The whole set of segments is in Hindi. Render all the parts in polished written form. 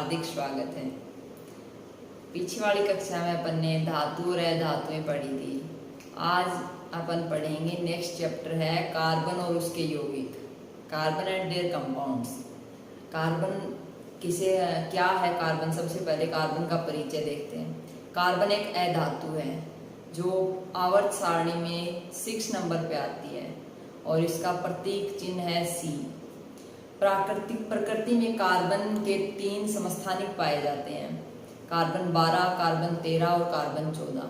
हार्दिक स्वागत है। पीछे वाली कक्षा में अपन ने धातु और अधातुएं पढ़ी थी। आज अपन पढ़ेंगे नेक्स्ट चैप्टर है कार्बन और उसके यौगिक, carbon and there compounds. Carbon क्या है कार्बन? सबसे पहले कार्बन का परिचय देखते हैं। कार्बन एक अधातु है जो आवर्त सारणी में 6 नंबर पे आती है और इसका प्रतीक चिन्ह है C। प्रकृति में कार्बन के 3 समस्थानिक पाए जाते हैं, कार्बन 12, कार्बन 13 और कार्बन 14।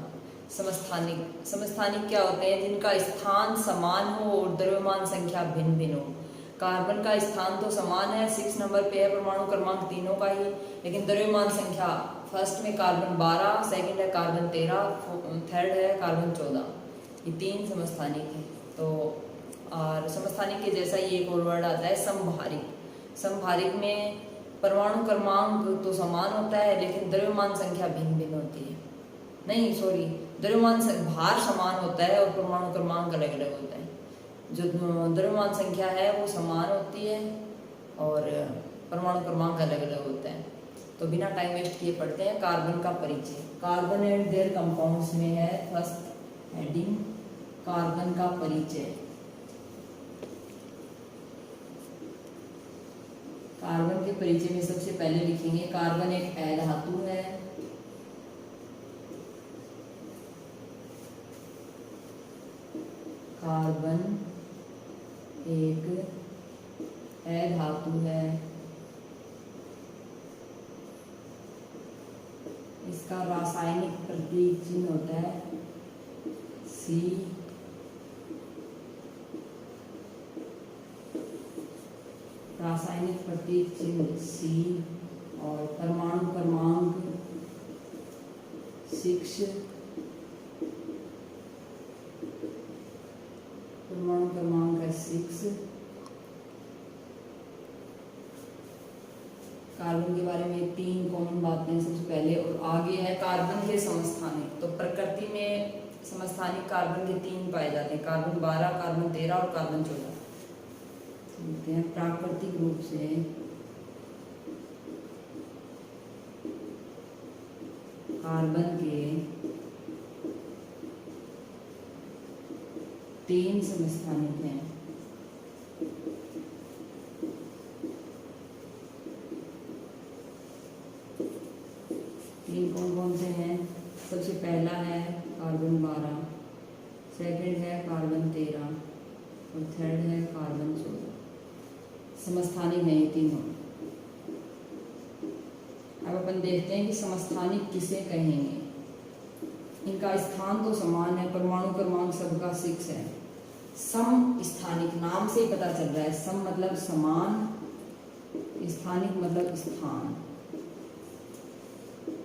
समस्थानिक क्या होते हैं? जिनका स्थान समान हो और द्रव्यमान संख्या भिन्न भिन्न हो। कार्बन का स्थान तो समान है, 6 नंबर पे है, परमाणु क्रमांक तीनों का ही, लेकिन द्रव्यमान संख्या फर्स्ट में कार्बन 12, सेकंड है कार्बन 13, थर्ड है कार्बन 14। ये 3 समस्थानिक है। तो और समस्थानिक के जैसा ही एक और वर्ड आता है समभारिक। समभारिक में परमाणु क्रमांक तो समान होता है लेकिन द्रव्यमान संख्या भिन्न भिन्न होती है। नहीं सॉरी, भार समान होता है और परमाणु क्रमांक अलग अलग होता है। जो द्रव्यमान संख्या है वो समान होती है और परमाणु क्रमांक अलग अलग होता है। तो बिना टाइम वेस्ट किए पढ़ते हैं कार्बन का परिचय। कार्बन एंड देयर कंपाउंड्स में है फर्स्ट हेडिंग कार्बन का परिचय। कार्बन के परिचय में सबसे पहले लिखेंगे कार्बन एक अधातु है। कार्बन एक अधातु है। इसका रासायनिक प्रतीक चिन्ह होता है C। रासायनिक प्रतीक चिन्ह C और परमाणु क्रमांक 6। परमाणु क्रमांक है 6। कार्बन के बारे में 3 कॉमन बातें सबसे पहले, और आगे है कार्बन के समस्थानिक। तो प्रकृति में समस्थानिक कार्बन के 3 पाए जाते हैं, कार्बन 12, कार्बन 13 और कार्बन 14। बोलते हैं प्राकृतिक रूप से कार्बन के 3 समस्थानिक हैं। तीन कौन कौन से हैं? सबसे पहला है कार्बन 12, सेकंड है कार्बन 13 और थर्ड है कार्बन 14। समस्थानिक है ये तीनों। अब अपन देखते हैं कि समस्थानिक किसे कहेंगे। इनका स्थान तो समान है, परमाणु क्रमांक सबका 6 है। सम स्थानिक नाम से ही पता चल रहा है, सम मतलब समान, स्थानिक मतलब स्थान।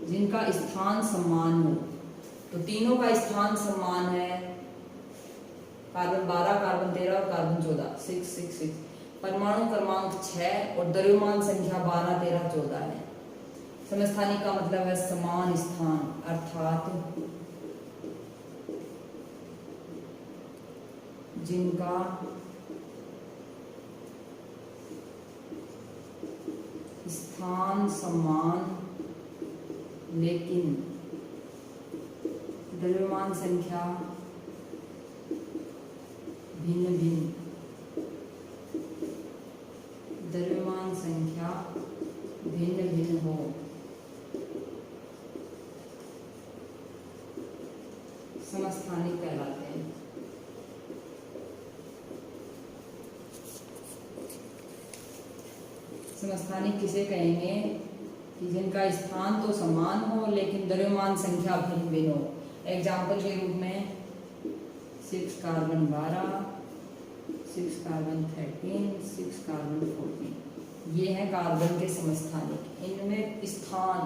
जिनका स्थान समान हो, तो तीनों का स्थान समान है, कार्बन 12, कार्बन 13 और कार्बन 14। 6 6 6। परमाणु क्रमांक 6 और द्रव्यमान संख्या 12, 13, 14 है। समस्थानिक का मतलब है समान स्थान, अर्थात जिनका स्थान समान लेकिन द्रव्यमान संख्या भिन्न भिन्न, द्रव्यमान संख्या भिन्न भिन्न हो। समस्थानिक कहलाते हैं। समस्थानिक किसे कहेंगे? कि जिनका स्थान तो समान हो लेकिन द्रव्यमान संख्या भिन्न भिन्न हो। एग्जाम्पल के रूप में 6 कार्बन 12, 6 कार्बन 13, 6 कार्बन 14। ये है कार्बन के समस्थानिक। इनमें स्थान,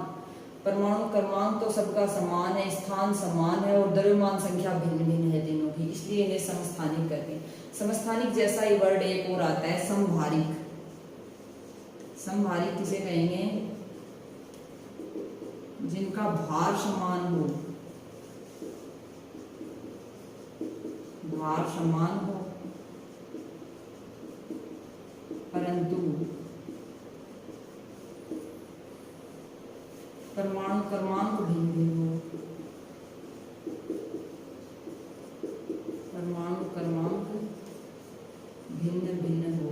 परमाणु क्रमांक तो सबका समान है, स्थान समान है और द्रव्यमान संख्या भिन्न भिन्न है तीनों की, इसलिए इन्हें समस्थानिक कहते हैं। समस्थानिक जैसा ही वर्ड एक और आता है समभारिक। समभारिक किसे कहेंगे? जिनका भार समान हो, भार समान हो परंतु परमाणु क्रमांक भिन्न भिन्न हो, परमाणु क्रमांक भिन्न भिन्न हो,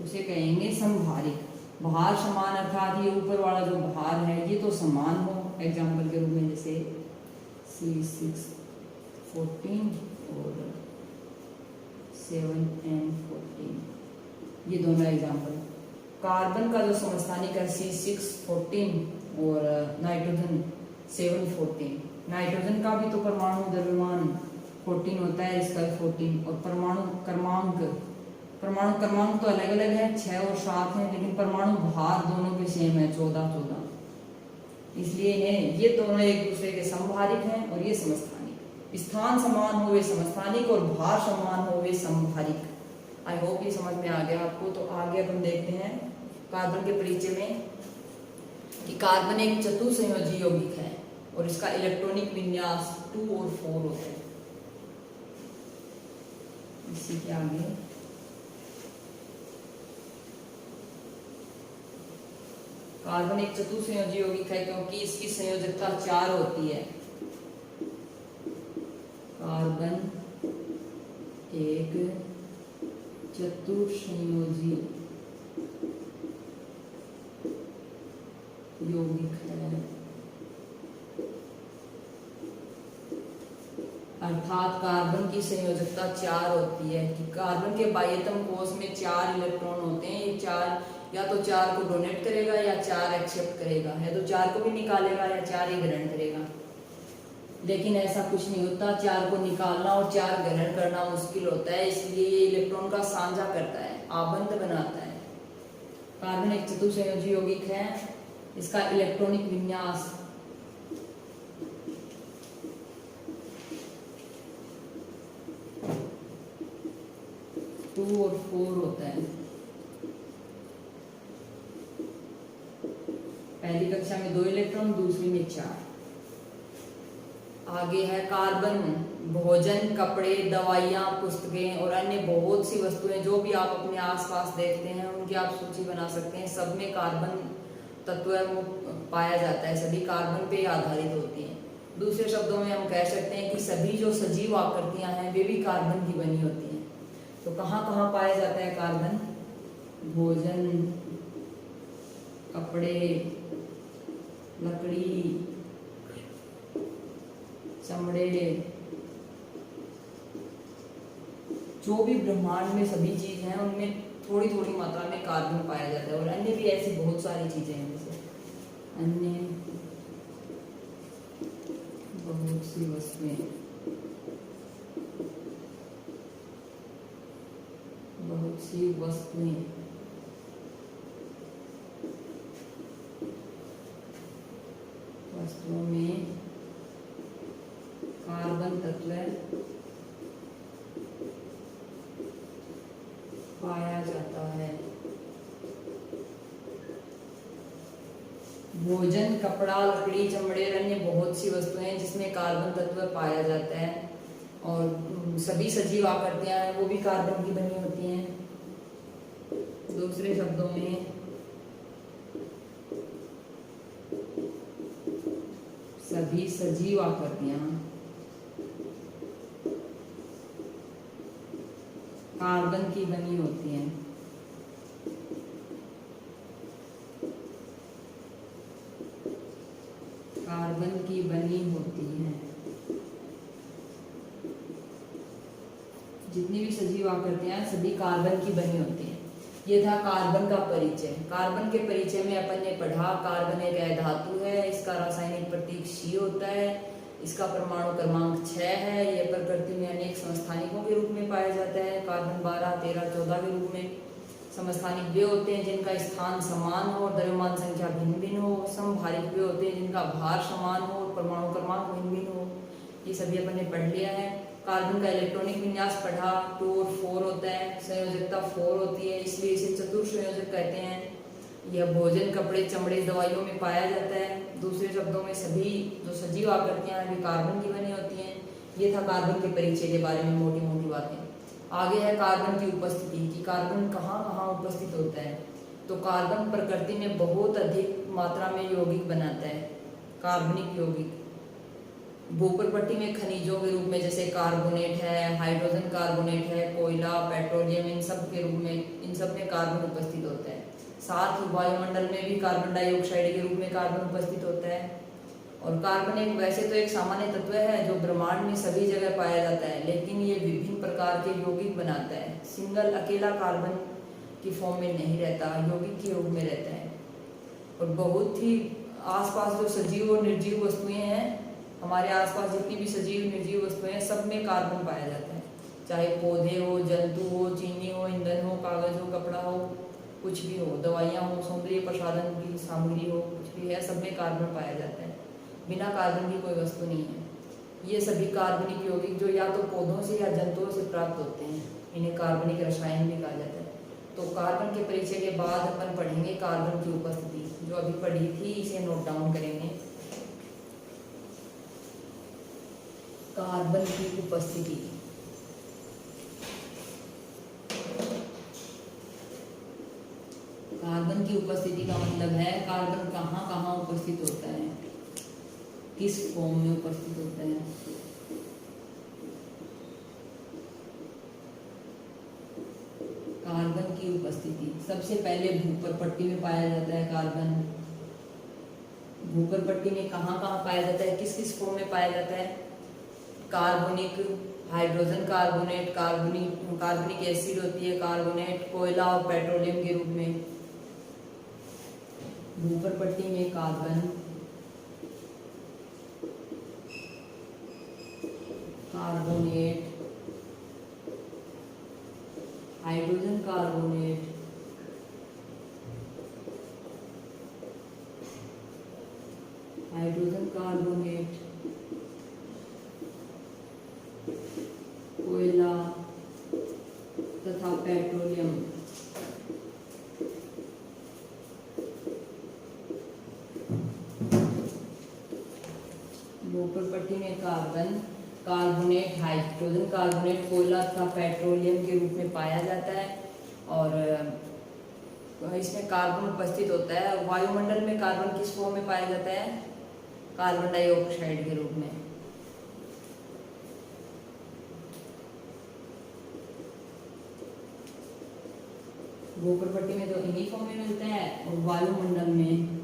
उसे कहेंगे समभारिक। भार समान अर्थात ये ऊपर वाला जो भार है ये तो समान हो। एग्जाम्पल के रूप में जैसे C614 और 7N14, ये दोनों एग्जाम्पल। कार्बन का जो समस्थानिक है C614 और नाइट्रोजन 714, नाइट्रोजन का भी तो परमाणु द्रव्यमान 14 होता है, इसका 14, और परमाणु क्रमांक तो अलग अलग है, 6 और 7 है, लेकिन परमाणु भार दोनों के सेम है, 14, इसलिए ये दोनों एक दूसरे के समभारिक हैं और ये समस्थानिक। स्थान समान हो वे समस्थानिक और भार समान हो वे समभारिक। आई होप ये समझ में आ गया आपको। तो आगे अपन देखते हैं कार्बन के परिचय में कि कार्बन एक चतुसंयोजी यौगिक है और इसका इलेक्ट्रॉनिक विन्यास 2 और 4 होता है। इसी के आगे कार्बन एक चतुसंयोजी यौगिक है क्योंकि इसकी संयोजकता 4 होती है। कार्बन एक चतुसंयोजी यौगिक है, अर्थात कार्बन की संयोजकता 4 होती है कि कार्बन के बाह्यतम कोश में 4 इलेक्ट्रॉन होते हैं। ये 4 या तो 4 को डोनेट करेगा या 4 एक्सेप्ट करेगा, या तो 4 को भी निकालेगा या 4 ही ग्रहण करेगा। लेकिन ऐसा कुछ नहीं होता, 4 को निकालना और 4 ग्रहण करना मुश्किल होता है, इसलिए ये इलेक्ट्रॉन का साझा करता है, आबंध बनाता है। कार्बन एक चतुसंयोजी यौगिक है, इसका इलेक्ट्रॉनिक विन्यास 2 और 4 होता है। पहली कक्षा में 2 इलेक्ट्रॉन, दूसरी में 4। आगे है कार्बन भोजन, कपड़े, दवाइयाँ, पुस्तकें और अन्य बहुत सी वस्तुएं जो भी आप अपने आसपास देखते हैं उनकी आप सूची बना सकते हैं। सब में कार्बन तत्व वो पाया जाता है, सभी कार्बन पे आधारित होती हैं। दूसरे शब्दों में हम कह सकते हैं कि सभी जो सजीव आकृतियां हैं वे भी कार्बन की बनी होती हैं। तो कहाँ कहाँ पाया जाता है कार्बन? भोजन, कपड़े, लकड़ी, चमड़े, जो भी ब्रह्मांड में सभी चीज हैं उनमें थोड़ी थोड़ी मात्रा में कार्बन पाया जाता है। और अन्य भी ऐसी बहुत सारी चीजें हैं, जैसे अन्य बहुत सी वस्तुएं, बहुत सी वस्तुएं वस्तुओं में कार्बन तत्व पाया जाता है। भोजन, कपड़ा, लकड़ी, चमड़े, अन्य बहुत सी वस्तुएं जिसमें कार्बन तत्व पाया जाता है। और सभी सजीव आकृतियां हैं वो भी कार्बन की बनी होती हैं। दूसरे शब्दों में सभी सजीव आकृतियां कार्बन की बनी होती हैं। कार्बन की बनी होती हैं। जितनी भी सजीव आकृतियां हैं सभी कार्बन की बनी होती हैं। ये था कार्बन का परिचय। कार्बन के परिचय में अपन ने पढ़ा कार्बन एक अधातु है, इसका रासायनिक प्रतीक C होता है, इसका परमाणु क्रमांक 6 है, यह प्रकृति में अनेक समस्थानिकों के रूप में पाया जाता है। कार्बन 12, 13, 14 के रूप में समस्थानिक वे होते हैं जिनका स्थान समान हो और द्रव्यमान संख्या भिन्न भिन्न हो। समभारिक वे होते हैं जिनका भार समान हो और परमाणु क्रमांक भिन्न भिन्न हो। ये सभी अपन ने पढ़ लिया है। कार्बन का इलेक्ट्रॉनिक विन्यास पढ़ा, 2 और 4 होता है, संयोजकता 4 होती है, इसलिए इसे चतुर्संयोजक कहते हैं। यह भोजन, कपड़े, चमड़े, दवाइयों में पाया जाता है। दूसरे शब्दों में सभी जो सजीव आकृतियां हैं वे कार्बन की बनी होती हैं। ये था कार्बन के परिचय के बारे में मोटी मोटी बातें। आगे है कार्बन की उपस्थिति कि कार्बन कहाँ कहाँ उपस्थित होता है। तो कार्बन प्रकृति में बहुत अधिक मात्रा में यौगिक बनाता है, कार्बनिक यौगिक। भूपर पट्टी में खनिजों के रूप में जैसे कार्बोनेट है, हाइड्रोजन कार्बोनेट है, कोयला, पेट्रोलियम, इन सब के रूप में, इन सब में कार्बन उपस्थित होता है। साथ ही वायुमंडल में भी कार्बन डाइऑक्साइड के रूप में कार्बन उपस्थित होता है। और कार्बन एक वैसे तो एक सामान्य तत्व है जो ब्रह्मांड में सभी जगह पाया जाता है, लेकिन ये विभिन्न प्रकार के यौगिक बनाता है। सिंगल अकेला कार्बन की फॉर्म में नहीं रहता, यौगिक के रूप में रहता है। और बहुत ही आसपास जो सजीव और निर्जीव वस्तुएं हैं, हमारे आसपास जितनी भी सजीव निर्जीव वस्तुएं हैं, सब में कार्बन पाया जाता है। चाहे पौधे हो, जंतु हो, चीनी हो, ईंधन हो, कागज हो, कपड़ा हो, कुछ भी हो, दवाइयाँ हो, सौंदर्य प्रसाधन की सामग्री हो, कुछ भी है, सब में कार्बन पाया जाता है। बिना कार्बन की कोई वस्तु नहीं है। ये सभी कार्बनिक यौगिक जो या तो पौधों से या जंतुओं से प्राप्त होते हैं, इन्हें कार्बनिक रसायन भी कहा जाता है। तो कार्बन के परिचय के बाद अपन पढ़ेंगे कार्बन की उपस्थिति, जो अभी पढ़ी थी इसे नोट डाउन करेंगे। कार्बन की उपस्थिति, कार्बन की उपस्थिति का मतलब है कार्बन कहाँ कहाँ उपस्थित होता है, किस फॉर्म में उपस्थित होता है। कार्बन की उपस्थिति सबसे पहले भूपर पट्टी में पाया जाता है कार्बन। भूपर पट्टी में कहाँ कहाँ पाया जाता है, किस किस फॉर्म में पाया जाता है। कार्बोनिक, हाइड्रोजन कार्बोनेट, कार्बनिक एसिड होती है कार्बोनेट, कोयला और पेट्रोलियम के रूप में। भूपर पट्टी में carbon, carbonate, hydrogen carbonate, hydrogen carbonate, कोयला तथा पेट्रोलियम। भूपर पट्टी में कार्बन, कार्बोनेट, हाइड्रोजन कार्बोनेट, कोयला तथा पेट्रोलियम के रूप में पाया जाता है। और इसमें कार्बन उपस्थित होता है। और वायुमंडल में कार्बन किस फॉर्म में पाया जाता है, कार्बन डाइऑक्साइड के रूप में। भूपर पट्टी में तो इन्हीं फॉर्म में मिलता है, और वायुमंडल में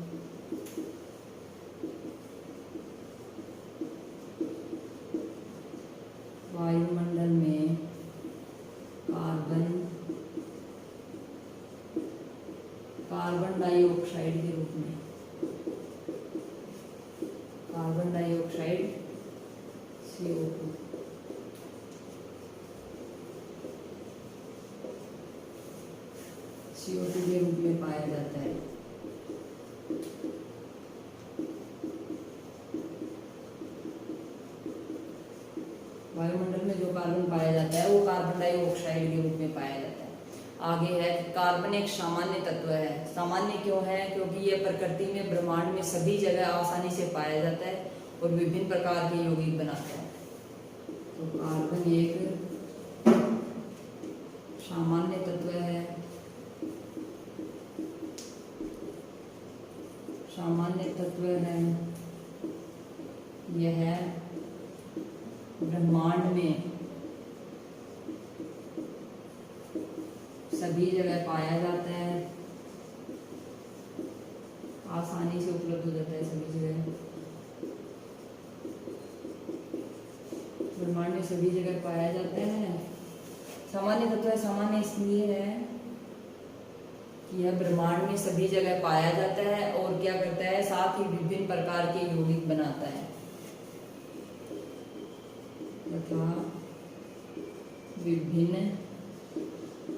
कार्बन, कार्बन डाइऑक्साइड के रूप में, कार्बन डाइऑक्साइड CO2। CO2 के रूप में पाया जाता है। वायुमंडल में जो कार्बन पाया जाता है वो कार्बन डाइऑक्साइड के रूप में पाया जाता है। आगे है कि कार्बन एक सामान्य तत्व है। सामान्य क्यों है, क्योंकि ये प्रकृति में, ब्रह्मांड में सभी जगह आसानी से पाया जाता है और विभिन्न प्रकार के यौगिक बनाता है। तो कार्बन एक सामान्य तत्व है, सामान्य तत्व है। यह ब्रह्मांड में सभी जगह पाया जाता है, आसानी से उपलब्ध हो जाता है सभी जगह। ब्रह्मांड में सभी जगह पाया जाता है। सामान्य तत्व है, सामान्य इसलिए है कि यह ब्रह्मांड में सभी जगह पाया जाता है और क्या करता है, साथ ही विभिन्न प्रकार के यौगिक बनाता है तथा विभिन्न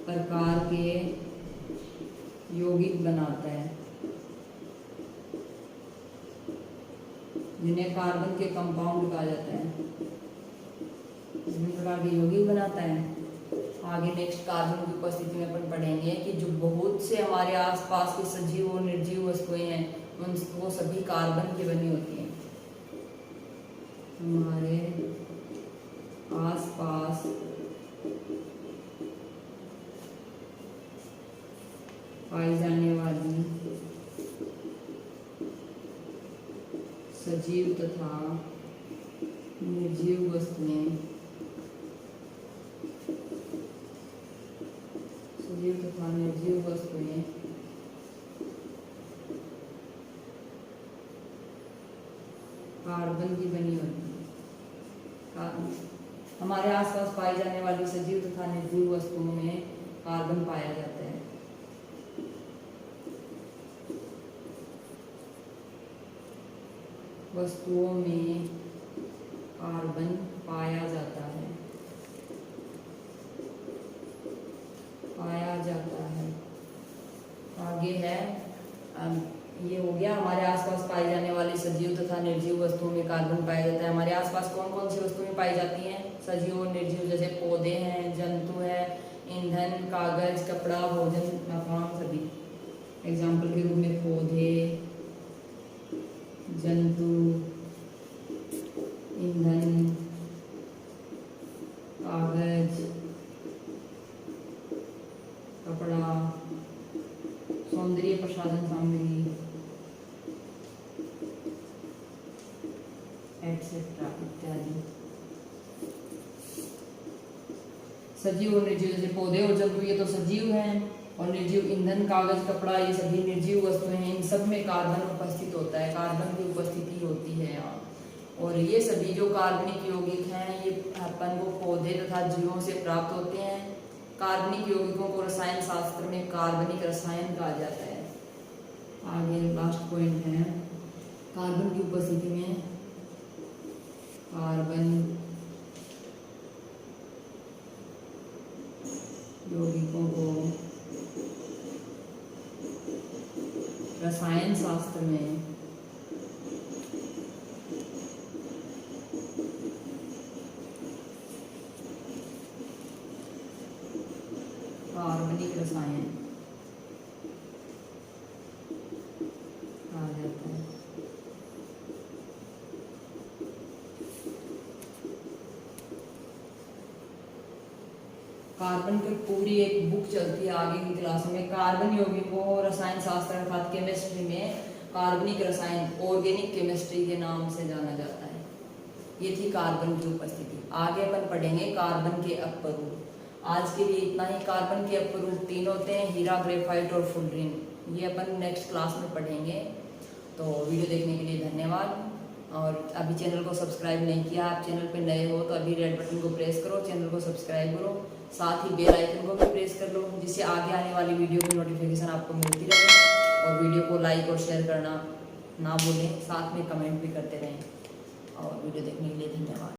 प्रकार के यौगिक बनाता है, जिन्हें कार्बन के कंपाउंड कहा जाता है। विभिन्न प्रकार के यौगिक बनाता है। आगे नेक्स्ट कार्बन की उपस्थिति में अपन पढ़ेंगे कि जो बहुत से हमारे आसपास के सजीव और निर्जीव वस्तुएं हैं, उन वो सभी कार्बन की बनी होती हैं। हमारे आसपास पाई जाने वाली सजीव तथा निर्जीव वस्तुएं, सजीव तथा निर्जीव वस्तुएं कार्बन की बनी होती है। हमारे आसपास पाई जाने वाली सजीव तथा निर्जीव वस्तुओं में कार्बन पाया जाता है। वस्तुओं में कार्बन पाया जाता है, पाया जाता है। आगे है, ये हो गया हमारे आसपास पाई जाने वाली सजीव तथा निर्जीव वस्तुओं में कार्बन पाया जाता है। हमारे आसपास कौन कौन सी वस्तुएं पाई जाती हैं सजीव और निर्जीव? जैसे पौधे हैं, जंतु है, ईंधन, कागज, कपड़ा, भोजन, मकान, सभी। एग्जाम्पल के रूप में पौधे, जंतु, ईंधन, कागज, कपड़ा, सौंदर्य प्रसाधन सामग्री, एटसेट्रा इत्यादि। सजीव और निर्जीव, जैसे पौधे और जंतु ये तो सजीव हैं, और निर्जीव ईंधन, कागज, कपड़ा ये सभी निर्जीव वस्तुएं हैं। इन सब में कार्बन उपस्थित होता है, कार्बन की उपस्थिति होती है यहाँ। और ये सभी जो कार्बनिक यौगिक हैं ये अपन को पौधे तथा जीवों से प्राप्त होते हैं। कार्बनिक यौगिकों को रसायन शास्त्र में कार्बनिक रसायन कहा जाता है। आगे लास्ट पॉइंट है, कार्बन की उपस्थिति में कार्बन यौगिकों को रसायन शास्त्र में कार्बनिक रसायन कहा जाता है। कार्बन की पूरी एक बुक चलती है आगे की क्लास में। कार्बन यौगिकों रसायन शास्त्र अर्थात केमिस्ट्री में कार्बनिक रसायन ऑर्गेनिक केमिस्ट्री के नाम से जाना जाता है। ये थी कार्बन की उपस्थिति। आगे अपन पढ़ेंगे कार्बन के अपरूप। आज के लिए इतना ही। कार्बन के अपरूप 3 होते हैं, हीरा, ग्रेफाइट और फुलरिन। ये अपन नेक्स्ट क्लास में पढ़ेंगे। तो वीडियो देखने के लिए धन्यवाद। और अभी चैनल को सब्सक्राइब नहीं किया, आप चैनल पे नए हो तो अभी रेड बटन को प्रेस करो, चैनल को सब्सक्राइब करो, साथ ही बेल आइकन को भी प्रेस कर लो, जिससे आगे आने वाली वीडियो की नोटिफिकेशन आपको मिलती रहे। और वीडियो को लाइक और शेयर करना ना भूलें, साथ में कमेंट भी करते रहें। और वीडियो देखने के लिए धन्यवाद।